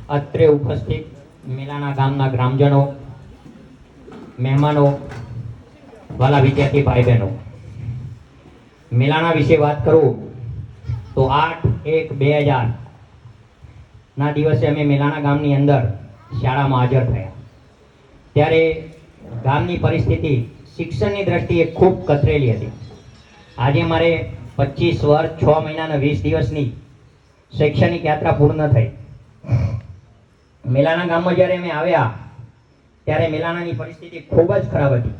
અત્રે ઉપસ્થિત મેલાના ગામના ગ્રામજનો, મહેમાનો, વાલા વિદ્યાર્થી ભાઈ બહેનો, મેલાના વિશે વાત કરું તો 8/1/2000 ના દિવસે અમે મેલાના ગામની અંદર શાળામાં હાજર થયા. ત્યારે ગામની પરિસ્થિતિ શિક્ષણની દ્રષ્ટિએ ખૂબ કથરેલી હતી. આજે મારે 25 વર્ષ 6 મહિના અને 20 દિવસની શૈક્ષણિક યાત્રા પૂર્ણ થઈ. મેલાના ગામમાં જ્યારે અમે આવ્યા ત્યારે મેલાનાની પરિસ્થિતિ ખૂબ જ ખરાબ હતી.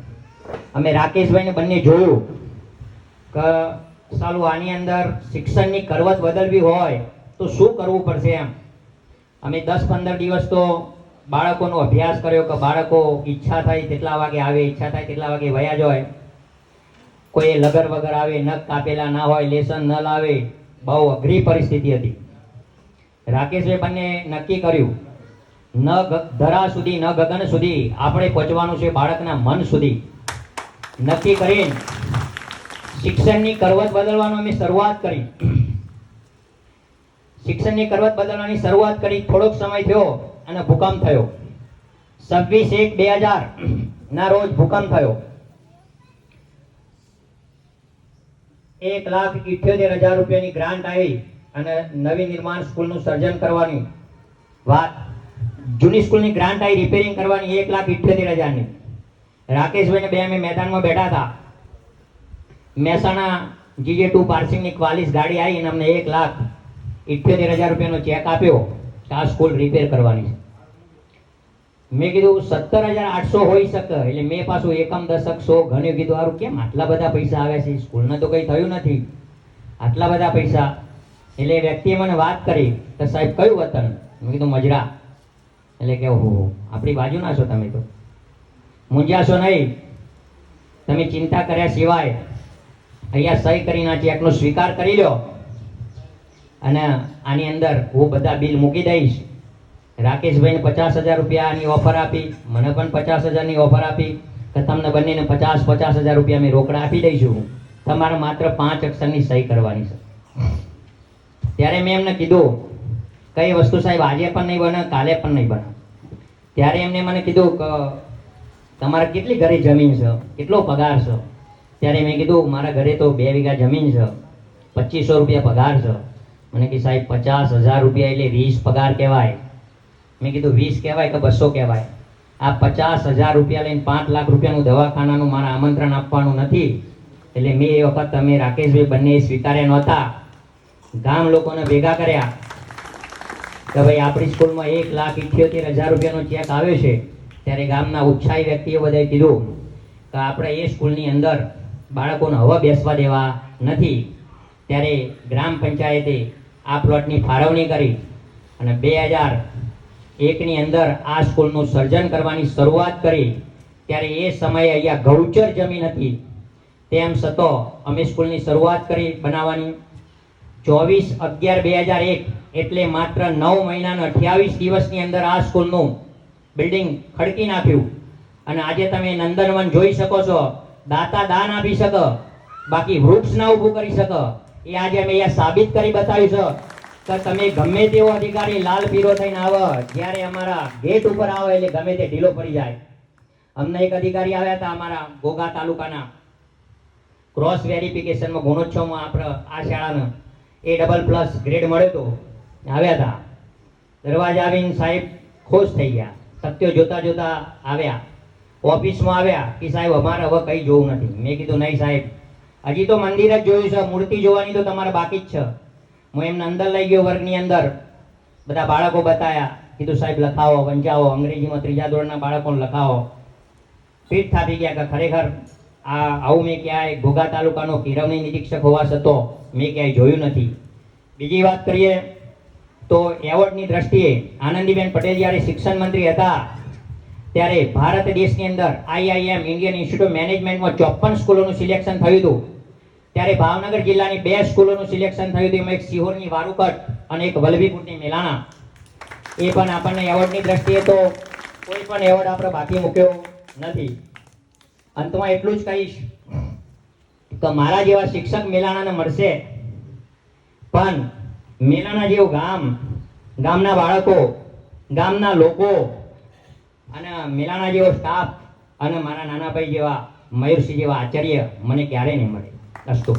અમે રાકેશભાઈને બંને જોયું કે સાલું આની અંદર શિક્ષણની કરવત બદલવી હોય તો શું કરવું પડશે એમ. અમે 10-15 દિવસ તો બાળકોનો અભ્યાસ કર્યો કે બાળકો ઈચ્છા થાય તેટલા વાગે આવે, ઈચ્છા થાય તેટલા વાગે વયા જાય. કોઈ લગર વગર આવે, નખ કાપેલા ના હોય, લેસન ન લાવે, બહુ અઘરી પરિસ્થિતિ હતી. રાકેશભાઈ બંને નક્કી કર્યું, ન ધરા સુધી ન ગગન સુધી આપણે પહોંચવાનું છે બાળકના મન સુધી. નક્કી કરીને શિક્ષણની કરવત બદલવાનો અમે શરૂઆત કરી. શિક્ષણની કરવત બદલવાની શરૂઆત કરી. થોડોક સમય થયો અને ભૂકંપ થયો. 26/1/2000 ના રોજ ભૂકંપ થયો. 1,78,000 રૂપિયાની ગ્રાન્ટ આવી અને નવી નિર્માણ સ્કૂલનું સર્જન કરવાની વાત. જૂની સ્કૂલની ગ્રાન્ટ આવી રિપેરિંગ કરવાની 1,78,000ની. રાકેશભાઈને બે અમે મેદાનમાં બેઠા હતા. મહેસાણા GJ2 પાર્સિંગની 44 ગાડી આવી અને અમને 1,78,000 રૂપિયાનો ચેક આપ્યો કે આ સ્કૂલ રિપેર કરવાની છે. મેં કીધું 17,800 હોઈ શકે. એટલે મેં પાછું એકમ દશક 100 ઘણું કીધું, સારું કેમ આટલા બધા પૈસા આવ્યા છે, સ્કૂલને તો કંઈ થયું નથી, આટલા બધા પૈસા. એટલે એ વ્યક્તિએ મને વાત કરી કે સાહેબ કયું વતન? મેં કીધું મજરા. એટલે કે ઓહો, આપણી બાજુના છો તમે, તો મૂંઝાશો નહીં. તમે ચિંતા કર્યા સિવાય અહીંયા સહી કરીને આ ચેકનો સ્વીકાર કરી લો અને આની અંદર હું બધા બિલ મૂકી દઈશ. રાકેશભાઈને 50,000 રૂપિયાની ઓફર આપી, મને પણ 50,000ની ઓફર આપી કે તમને બંનેને 50,000 રૂપિયા અમે રોકડા આપી દઈશું, તમારે માત્ર 5 અક્ષરની સહી કરવાની છે. ત્યારે મેં એમને કીધું કઈ વસ્તુ સાહેબ આજે પણ નહીં બને, કાલે પણ નહીં બને. ત્યારે એમને મને કીધું કે તમારે કેટલી ઘરે જમીન છે, કેટલો પગાર છે? ત્યારે મેં કીધું મારા ઘરે તો 2 વીઘા જમીન છે, 2,500 રૂપિયા પગાર છે. મને કે સાહેબ 50,000 રૂપિયા એટલે 20 પગાર કહેવાય. મેં કીધું 20 કહેવાય કે 200 કહેવાય? આ 50,000 રૂપિયા લઈને 5 લાખ રૂપિયાનું દવાખાનાનું મારા આમંત્રણ આપવાનું નથી. એટલે મેં એ વખત તમે રાકેશભાઈ બંને સ્વીકાર્યા નહોતા. ગામ લોકોને ભેગા કર્યા કે ભાઈ આપણી સ્કૂલમાં 1,78,000 રૂપિયાનો ચેક આવ્યો છે. ત્યારે ગામના ઉત્સાહી વ્યક્તિઓ બધાએ કીધું કે આપણે એ સ્કૂલની અંદર બાળકોને હવે બેસવા દેવા નથી. ત્યારે ગ્રામ પંચાયતે આ પ્લોટની ફાળવણી કરી અને 2001ની અંદર આ સ્કૂલનું સર્જન કરવાની શરૂઆત કરી. ત્યારે એ સમયે અહીંયા ગૌચર જમીન હતી, તેમ છતાં અમે સ્કૂલની શરૂઆત કરી બનાવવાની. 24/11/2001 એટલે માત્ર 9 મહિના અને 28 દિવસની અંદર આ સ્કૂલનું બિલ્ડિંગ ખડકી નાખ્યું. અને આજે તમે નંદનવન જોઈ શકો છો. દાતા દાન આપી શકે, બાકી વૃક્ષ ના ઊભું કરી શકે. એ આજે અમે અહીંયા સાબિત કરી બતાવ્યું છે કે તમે ગમે તેવો અધિકારી લાલ પીરો થઈને આવે, જ્યારે અમારા ગેટ ઉપર આવે એટલે ગમે તે ઢીલો પડી જાય. અમને એક અધિકારી આવ્યા હતા અમારા ઘોઘા તાલુકાના, ક્રોસ વેરિફિકેશનમાં ગુણોત્સવમાં આપણે આ શાળાનો A++ ગ્રેડ મળ્યો હતો. આવ્યા હતા, દરવાજા આવીને સાહેબ ખુશ થઈ ગયા. સત્યો જોતા જોતા આવ્યા, ઓફિસમાં આવ્યા કે સાહેબ અમારે હવે કંઈ જોવું નથી. મેં કીધું નહીં સાહેબ, હજી તો મંદિર જ જોયું છે, મૂર્તિ જોવાની તો તમારે બાકી જ છે. હું એમને અંદર લઈ ગયો, વર્ગની અંદર બધા બાળકો બતાવ્યા. કીધું સાહેબ લખાવો, વંચાવો, અંગ્રેજીમાં 3જા ધોરણના બાળકોને લખાવો. પીઠ થાપી ગયા કે ખરેખર આવું મેં ક્યાંય ઘોઘા તાલુકાનો કિરવણી નિરીક્ષક હોવા છતાં મેં ક્યાંય જોયું નથી. બીજી વાત કરીએ તો એવોર્ડની દ્રષ્ટિએ આનંદીબેન પટેલ જ્યારે શિક્ષણ મંત્રી હતા ત્યારે ભારત દેશની અંદર IIM ઇન્ડિયન ઇન્સ્ટિટ્યૂટ ઓફ મેનેજમેન્ટમાં 54 સ્કૂલોનું સિલેક્શન થયું હતું. ત્યારે ભાવનગર જિલ્લાની 2 સ્કૂલોનું સિલેક્શન થયું હતું. એમાં એક સિહોરની વારુકટ અને એક વલભીપુરની મેલાણા. એ પણ આપણને એવોર્ડની દ્રષ્ટિએ તો કોઈ પણ એવોર્ડ આપણે બાકી મૂક્યો નથી. અંતમાં એટલું જ કહીશ તો મારા જેવા શિક્ષક મેલાણાને મળશે, પણ મેલાણા જેવું ગામના બાળકો ગામના લોકો અને મિલાણા જેવો સ્ટાફ અને મારા નાના ભાઈ જેવા મયુરસિંહ જેવા આચાર્ય મને ક્યારેય નહીં મળે. અસ્તુ.